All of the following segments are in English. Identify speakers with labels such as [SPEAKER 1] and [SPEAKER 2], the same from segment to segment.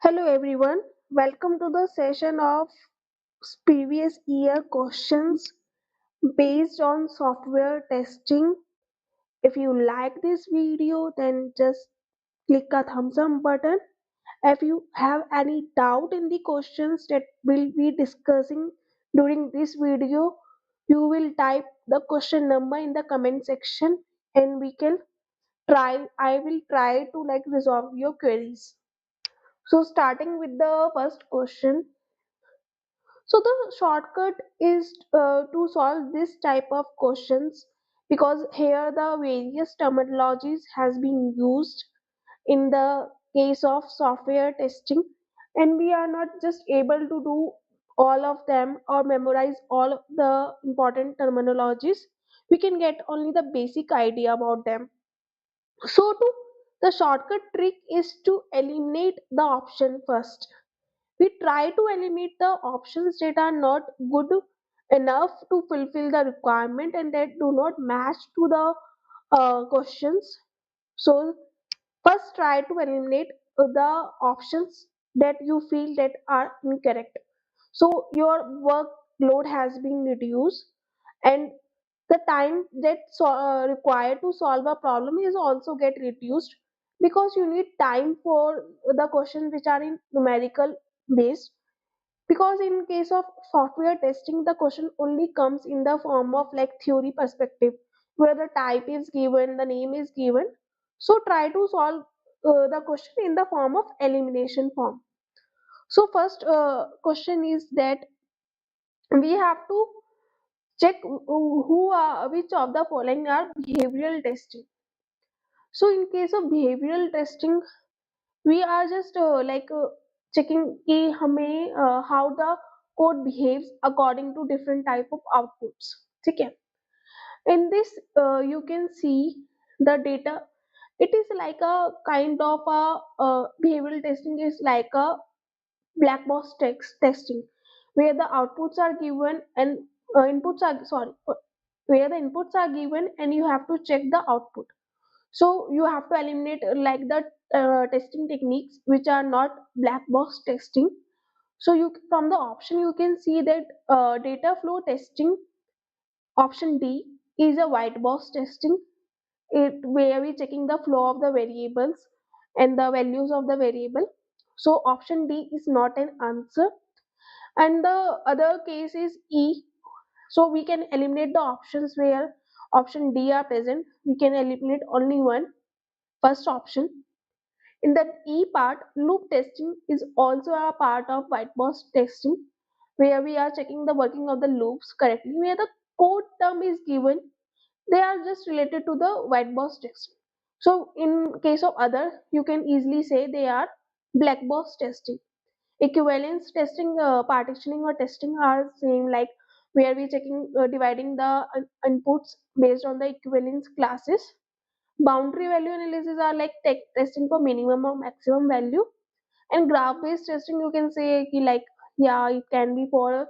[SPEAKER 1] Hello everyone, welcome to the session of previous year questions based on software testing. If you like this video, then just click a thumbs up button. If you have any doubt in the questions that we'll be discussing during this video, you will type the question number in the comment section and I will try to resolve your queries. So starting with the first question. So the shortcut is to solve this type of questions because here the various terminologies has been used in the case of software testing, and we are not just able to do all of them or memorize all of the important terminologies. We can get only the basic idea about them. So to the shortcut trick is to eliminate the option first. We try to eliminate the options that are not good enough to fulfill the requirement and that do not match to the questions. So first try to eliminate the options that you feel that are incorrect. So your workload has been reduced and the time that required to solve a problem is also get reduced because you need time for the questions which are in numerical based, because in case of software testing the question only comes in the form of theory perspective where the type is given, the name is given. So try to solve the question in the form of elimination form. So first question is that we have to check who are which of the following are behavioral testing. So in case of behavioral testing we are just checking कि हमें how the code behaves according to different type of outputs. ठीक है. In this you can see the data. It is like a kind of a behavioral testing is like a black box text testing where the outputs are given and inputs are sorry where the inputs are given and you have to check the output. So you have to eliminate the testing techniques which are not black box testing. So you from the option you can see that data flow testing, option D, is a white box testing, it where we checking the flow of the variables and the values of the variable. So option D is not an answer. And the other case is E. So we can eliminate the options where option D are present. We can eliminate only one, first option. In the E part, loop testing is also a part of white box testing, where we are checking the working of the loops correctly, where the code term is given, they are just related to the white box testing. So in case of other, you can easily say they are black box testing. Equivalence testing, partitioning or testing are same, like where we checking dividing the inputs based on the equivalence classes. Boundary value analysis are like testing for minimum or maximum value, and graph based testing you can say ki like yeah it can be for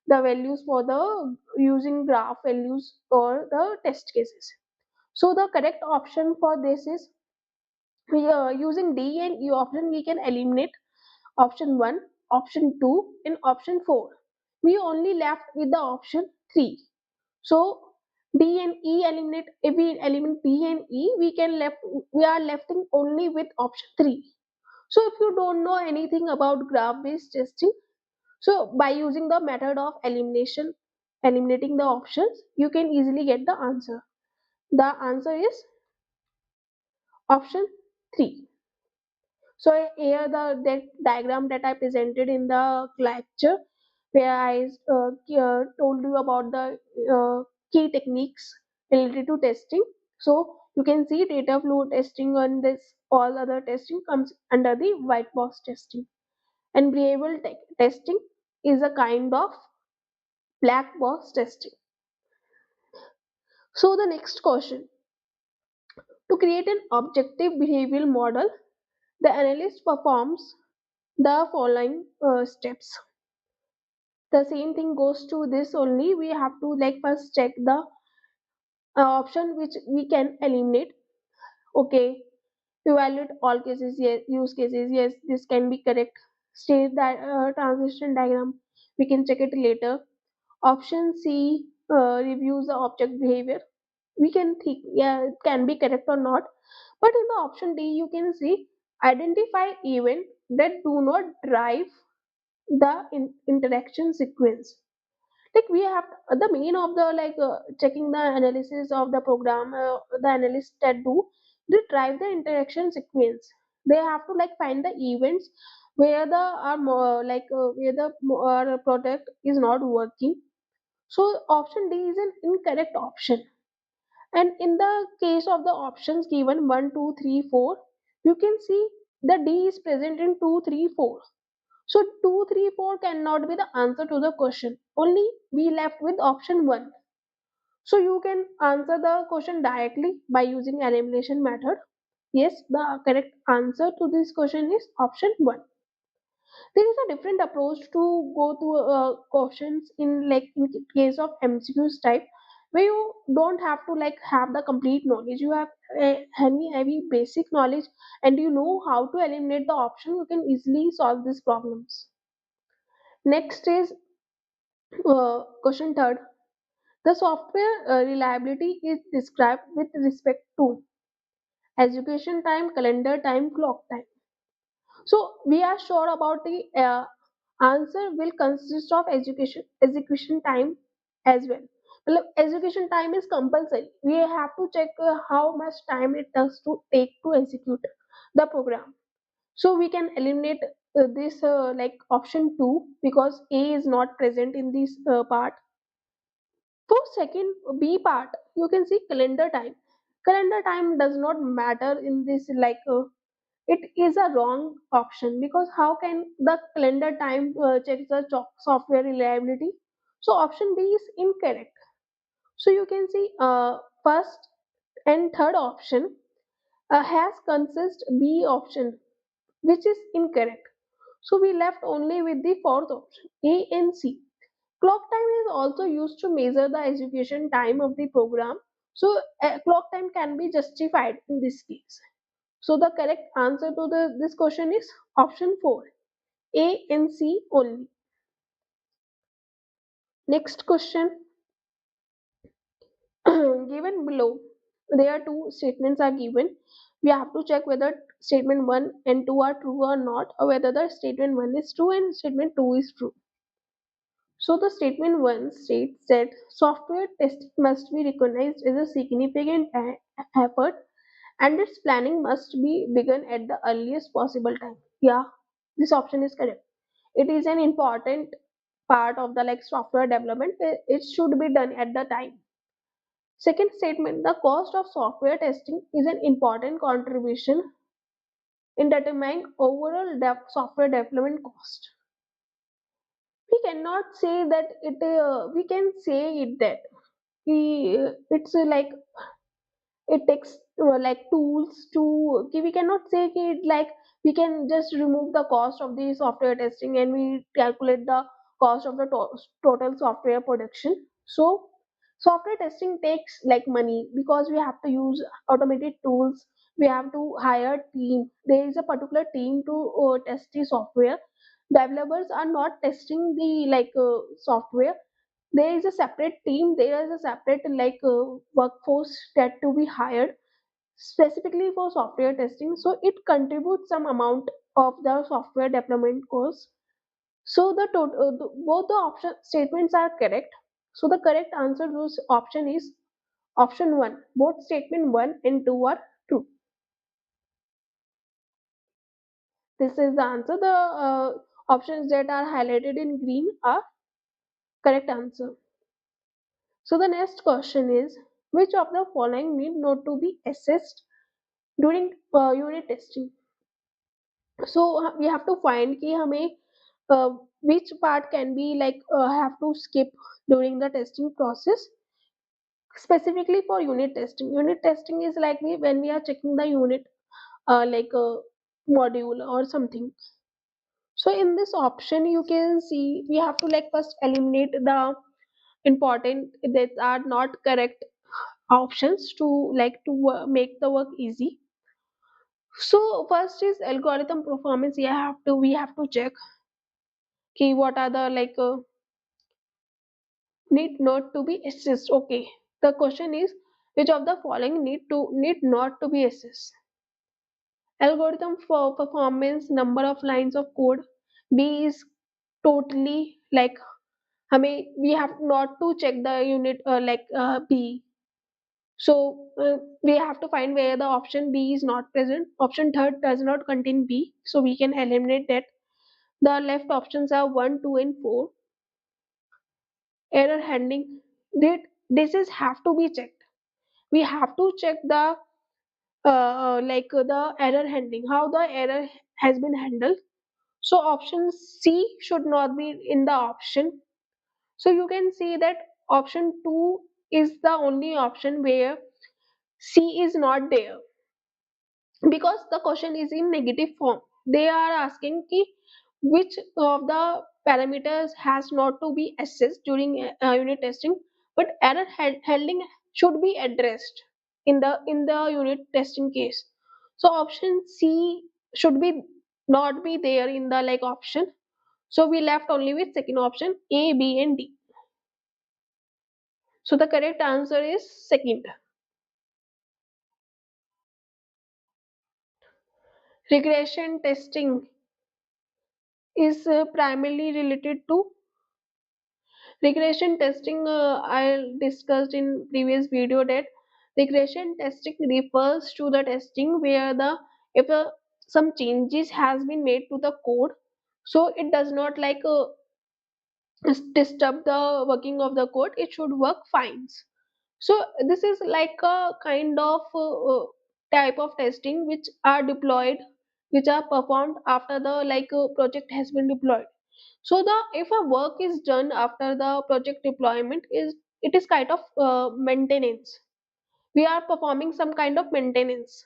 [SPEAKER 1] the values for the using graph values or the test cases. So the correct option for this is we are using D and E option we can eliminate option 1, option 2 and option 4. We only left with the option 3. So D and E eliminate, if we eliminate D and E, we are lefting only with option 3. So if you don't know anything about graph based testing, so by using the method of elimination, eliminating the options, you can easily get the answer. The answer is option 3. So here the diagram that I presented in the lecture, where I told you about the key techniques related to testing. So you can see data flow testing and this all other testing comes under the white box testing. And behavioral testing is a kind of black box testing. So the next question: to create an objective behavioral model, the analyst performs the following steps. The same thing goes to this only. We have to first check the option which we can eliminate. Okay, Evaluate all cases, yes. Use cases, yes, this can be correct. State that transition diagram, we can check it later. Option C, reviews the object behavior. We can think, yeah, it can be correct or not. But in the option D, you can see identify event that do not drive the interaction sequence. Like we have the main of the checking the analysis of the program, the analysts that do, they drive the interaction sequence. They have to like find the events where the are more where the product is not working. So option D is an incorrect option. And in the case of the options given 1, 2, 3, 4, you can see the D is present in 2, 3, 4. So 2, 3, 4 cannot be the answer to the question. Only we left with option 1. So you can answer the question directly by using elimination method. Yes, the correct answer to this question is option 1. There is a different approach to go to questions in in case of MCQs type, where you don't have to like have the complete knowledge. You have heavy basic knowledge, and you know how to eliminate the option. You can easily solve these problems. Next is question third. The software reliability is described with respect to execution time, calendar time, clock time. So we are sure about the answer will consist of execution time as well. Well, execution time is compulsory. We have to check how much time it does to take to execute the program. So we can eliminate this option 2 because A is not present in this part. For second B part, you can see calendar time. Calendar time does not matter in this it is a wrong option because how can the calendar time check the software reliability? So option B is incorrect. So you can see first and third option has consist B option, which is incorrect. So we left only with the fourth option, A and C. Clock time is also used to measure the execution time of the program. So clock time can be justified in this case. So the correct answer to this question is option 4, A and C only. Next question, given below, there are two statements are given. We have to check whether statement 1 and 2 are true or not, or whether the statement 1 is true and statement 2 is true. So the statement 1 states that software testing must be recognized as a significant effort and its planning must be begun at the earliest possible time. Yeah, this option is correct. It is an important part of the software development. It should be done at the time. Second statement, the cost of software testing is an important contribution in determining overall software development cost. We cannot say that it we can say it that it's it takes tools to okay, we cannot say it we can just remove the cost of the software testing and we calculate the cost of the total software production. So software testing takes money because we have to use automated tools. We have to hire team. There is a particular team to test the software. Developers are not testing the software. There is a separate team. There is a separate workforce that to be hired specifically for software testing. So it contributes some amount of the software development cost. So both the option statements are correct. So the correct answer to this option is option 1. Both statement 1 and 2 are true. This is the answer. The options that are highlighted in green are correct answer. So the next question is, which of the following need not to be assessed during unit testing? So we have to find कि हमें which part can be have to skip during the testing process. Specifically for unit testing. Unit testing is when we are checking the unit like a module or something. So in this option you can see we have to first eliminate the important that are not correct options to make the work easy. So first is algorithm performance. We have to check key what are the need not to be assessed. Okay, the question is which of the following need not to be assessed. Algorithm for performance, number of lines of code. B is totally like हमें we have not to check the unit B. So we have to find where the option B is not present. Option third does not contain B, so we can eliminate that. The left options are 1, 2, and 4. Error handling. This is have to be checked. We have to check the error handling, how the error has been handled. So option C should not be in the option. So you can see that option 2 is the only option where C is not there because the question is in negative form. They are asking ki which of the parameters has not to be assessed during unit testing, but handling should be addressed in the unit testing case. So option C should be not be there in the option. So we left only with second option A, B, and D. So the correct answer is second. Regression testing is primarily related to regression testing. I discussed in previous video that regression testing refers to the testing where the if some changes has been made to the code, so it does not disturb the working of the code. It should work fine. So this is like a kind of type of testing which are deployed, which are performed after the project has been deployed. So the if a work is done after the project deployment is it is kind of maintenance. We are performing some kind of maintenance.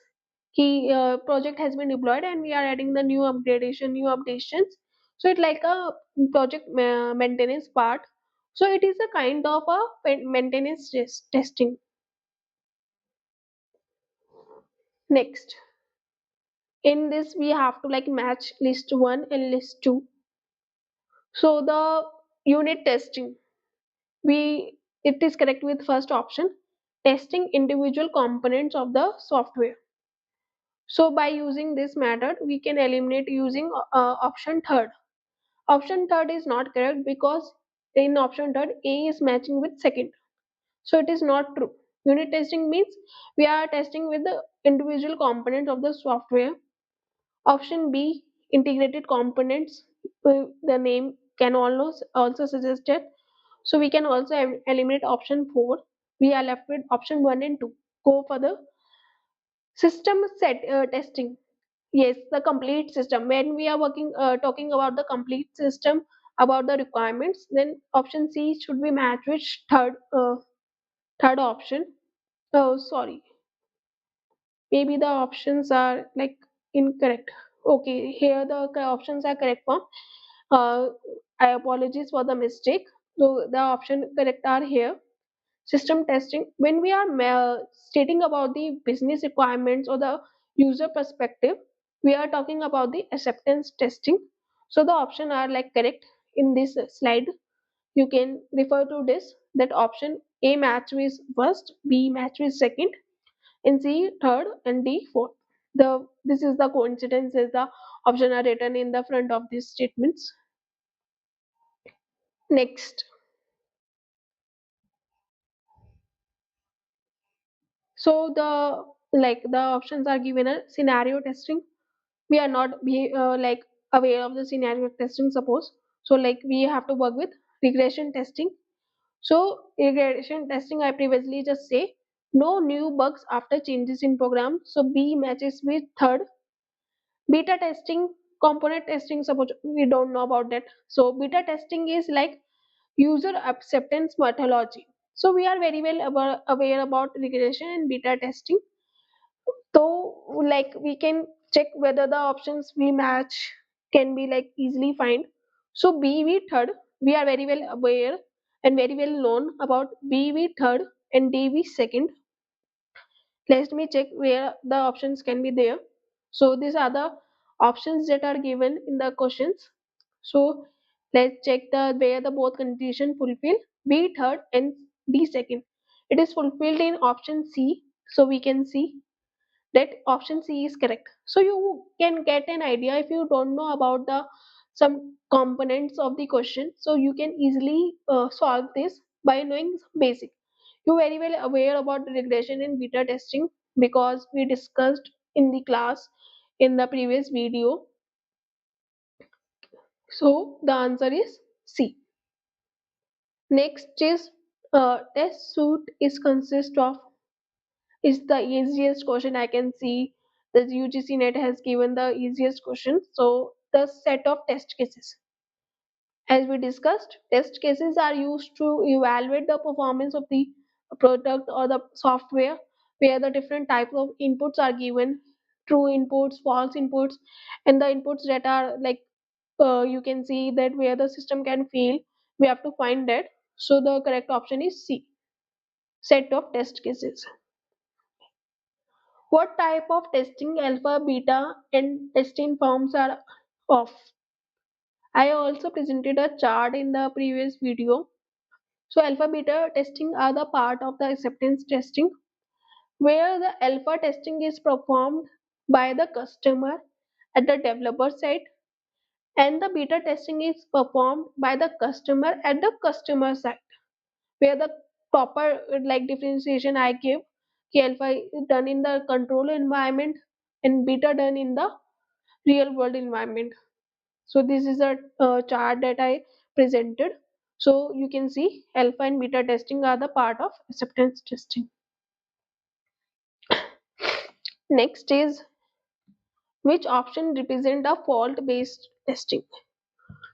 [SPEAKER 1] Key project has been deployed and we are adding the new updations. So it's like a project maintenance part. So it is a kind of a maintenance testing. Next, in this we have to match list 1 and list 2. So the unit testing, we it is correct with first option, testing individual components of the software. So by using this method we can eliminate using option third. Option third is not correct because in option third A is matching with second, so it is not true. Unit testing means we are testing with the individual components of the software. Option B, integrated components. The name can also suggest it. So we can also eliminate option 4. We are left with option 1 and 2. Go for the system set testing. Yes, the complete system. When we are talking about the complete system, about the requirements, then option C should be matched with third option. Oh, sorry. Maybe the options are incorrect. Okay, here the options are correct form. uh, I apologize for the mistake. So the option correct are here. System testing, when we are stating about the business requirements or the user perspective, we are talking about the acceptance testing. So the option are correct in this slide. You can refer to this, that option A match with first, B match with second, and C third, and D fourth. This is the coincidence is the option are written in the front of these statements. Next, so the options are given a scenario testing. We are not aware of the scenario testing, suppose. So we have to work with regression testing. So regression testing, I previously just say no new bugs after changes in program. So B matches with third. Beta testing, component testing, suppose we don't know about that. So beta testing is like user acceptance methodology. So we are very well aware about regression and beta testing. So we can check whether the options we match can be easily find. So B third, we are very well aware and very well known about B third and D second. Let me check where the options can be there. So these are the options that are given in the questions. So let's check the where the both condition fulfill, B third and D second. It is fulfilled in option C. So we can see that option C is correct. So you can get an idea if you don't know about the some components of the question. So you can easily solve this by knowing some basic. You're very well aware about the regression in beta testing because we discussed in the class in the previous video. So the answer is C. Next is test suite is consist of is the easiest question I can see. The UGC NET has given the easiest question. So the set of test cases. As we discussed, test cases are used to evaluate the performance of the product or the software where the different types of inputs are given, true inputs, false inputs, and the inputs that are like you can see that where the system can fail. We have to find that. So the correct option is C, set of test cases. What type of testing alpha, beta, and testing forms are of? I also presented a chart in the previous video. So alpha beta testing are the part of the acceptance testing where the alpha testing is performed by the customer at the developer side and the beta testing is performed by the customer at the customer side where the proper like differentiation I give कि alpha is done in the control environment and beta done in the real world environment. So this is a chart that I presented. So you can see alpha and beta testing are the part of acceptance testing. Next is which option represent a fault based testing.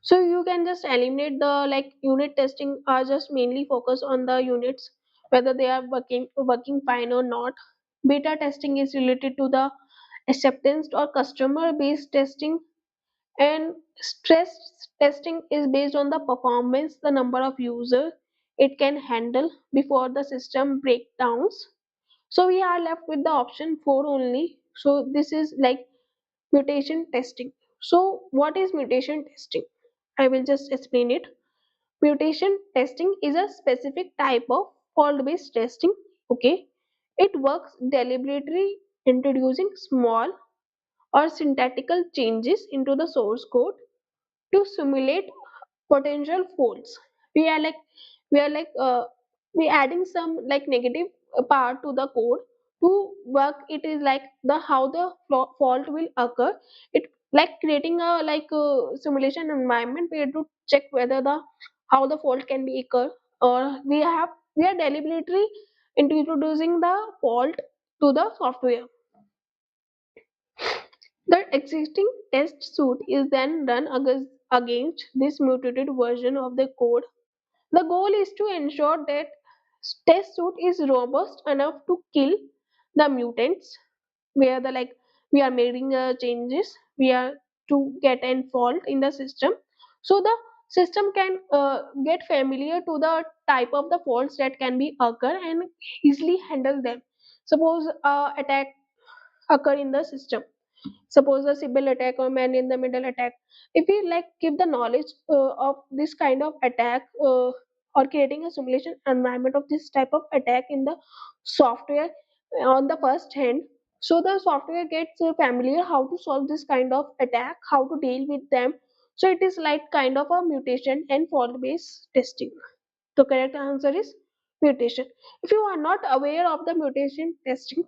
[SPEAKER 1] So you can just eliminate the like unit testing are just mainly focus on the units whether they are working fine or not. Beta testing is related to the acceptance or customer based testing, and stress testing is based on the performance, the number of users it can handle before the system breakdowns. So we are left with the option 4 only. So this is like mutation testing. So what is mutation testing? I will just explain it. Mutation testing is a specific type of fault based testing. Okay, it works deliberately introducing small or syntactical changes into the source code to simulate potential faults. We are like we adding some like negative part to the code to work. It is like the how the fault will occur. It like creating a like a simulation environment where to check whether the how the fault can be occur, or we are deliberately introducing the fault to the software. The existing test suite is then run against this mutated version of the code. The goal is to ensure that test suite is robust enough to kill the mutants where the like we are making changes, we are to get an fault in the system. So the system can get familiar to the type of the faults that can be occur and easily handle them. Suppose attack occur in the system, suppose a Sybil attack or man in the middle attack. If we like give the knowledge of this kind of attack or creating a simulation environment of this type of attack in the software on the first hand, so the software gets familiar how to solve this kind of attack, how to deal with them. So it is like kind of a mutation and fault based testing. The correct answer is mutation. If you are not aware of the mutation testing,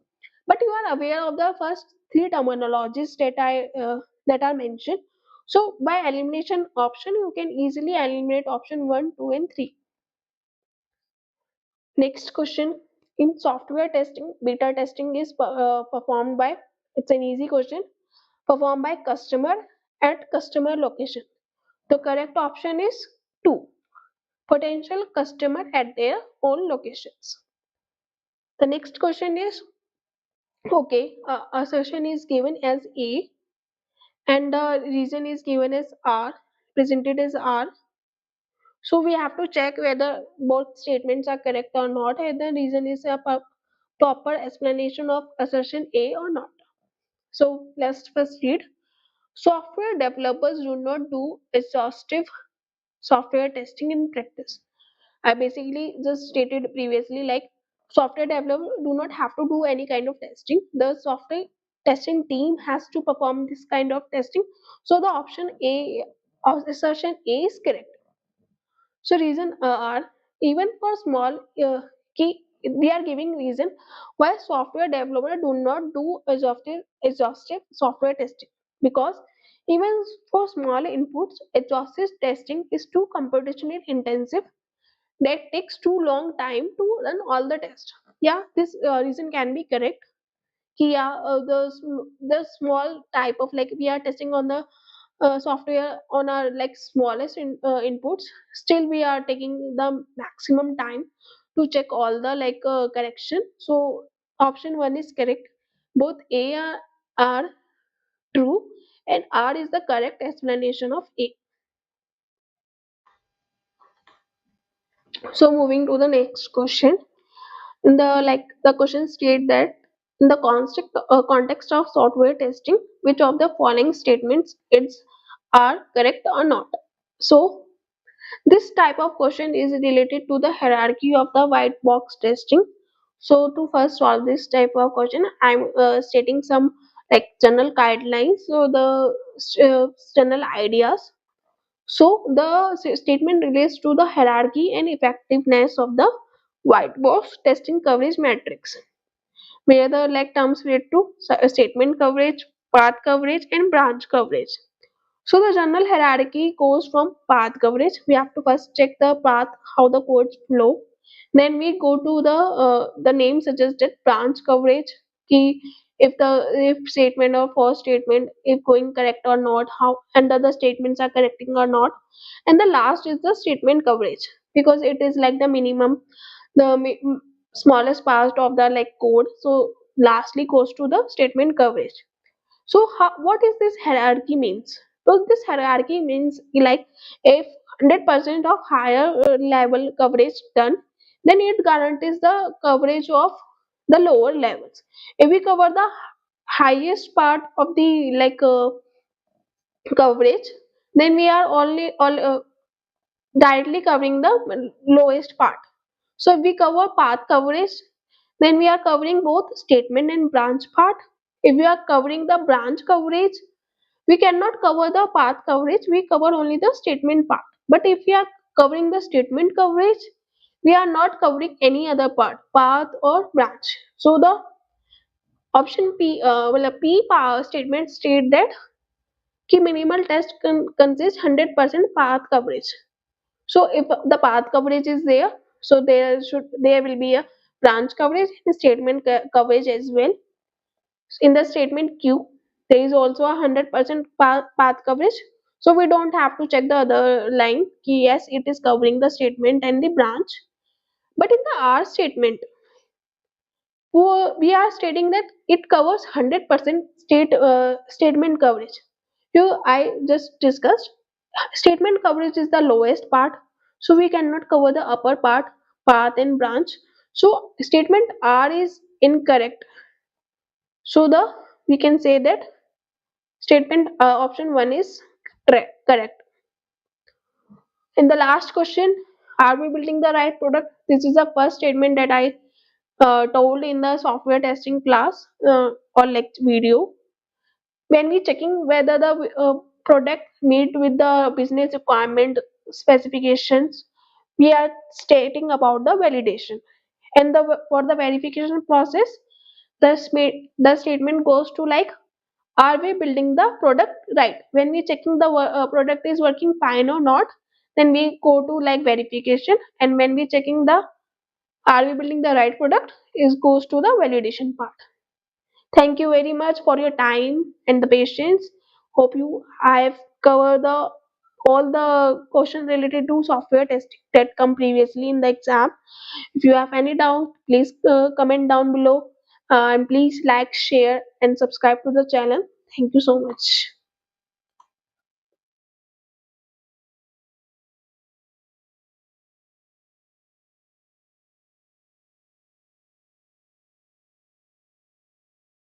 [SPEAKER 1] but you are aware of the first three terminologies that are mentioned, so by elimination option, you can easily eliminate option 1, 2, and 3. Next question. In software testing, beta testing is performed by, it's an easy question, performed by customer at customer location. The correct option is 2, potential customer at their own locations. The next question is okay, assertion is given as A and the reason is given as R, presented as R. So we have to check whether both statements are correct or not, and the reason is a proper explanation of assertion A or not. So let's first read. Software developers do not do exhaustive software testing in practice. I basically just stated previously, like, software developers do not have to do any kind of testing. The software testing team has to perform this kind of testing. So the option A, assertion A is correct. So reason are, even for small key, we are giving reason why software developers do not do exhaustive software testing, because even for small inputs, exhaustive testing is too computationally intensive, that takes too long time to run all the tests. Yeah, this reason can be correct. Yeah, the small type of, like, we are testing on the software on our like smallest inputs, still we are taking the maximum time to check all the like correction. So option 1 is correct. Both are true, and R is the correct explanation of A. So moving to the next question. In the like the question state that in the context of software testing, which of the following statements it's are correct or not? So this type of question is related to the hierarchy of the white box testing. So to first solve this type of question, I'm stating some like general guidelines. So the general ideas. So the statement relates to the hierarchy and effectiveness of the white box testing coverage matrix, where the like terms relate to statement coverage, path coverage, and branch coverage. So the general hierarchy goes from path coverage. We have to first check the path, how the codes flow. Then we go to the name suggested branch coverage. Key, if the if statement or first statement if going correct or not, how and the other statements are correcting or not. And the last is the statement coverage, because it is like the minimum, the smallest part of the like code. So lastly goes to the statement coverage. So what is this hierarchy means? So this hierarchy means like if 100% of higher level coverage done, then it guarantees the coverage of the lower levels. If we cover the highest part of the like coverage, then we are only all directly covering the lowest part. So if we cover path coverage, then we are covering both statement and branch part. If we are covering the branch coverage, we cannot cover the path coverage, we cover only the statement part. But if we are covering the statement coverage, we are not covering any other part, path or branch. So the option P, well, a P power statement state that key minimal test consists 100% path coverage. So if the path coverage is there, so there will be a branch coverage and statement coverage as well. In the statement Q, there is also 100% path coverage. So we don't have to check the other line. Yes, it is covering the statement and the branch. But in the R statement, we are stating that it covers 100% statement coverage. You, I just discussed. Statement coverage is the lowest part, so we cannot cover the upper part, path and branch. So statement R is incorrect. So the we can say that statement option 1 is correct. In the last question, are we building the right product? This is the first statement that I told in the software testing class or like video. When we checking whether the product meet with the business requirement specifications, we are stating about the validation. And for the verification process, the statement goes to like, are we building the product right? When we checking the product is working fine or not, then we go to like verification. And when we checking the are we building the right product is goes to the validation part. Thank you very much for your time and the patience. Hope you I have covered the all the questions related to software testing that come previously in the exam. If you have any doubt, please comment down below, and please like, share, and subscribe to the channel. Thank you so much.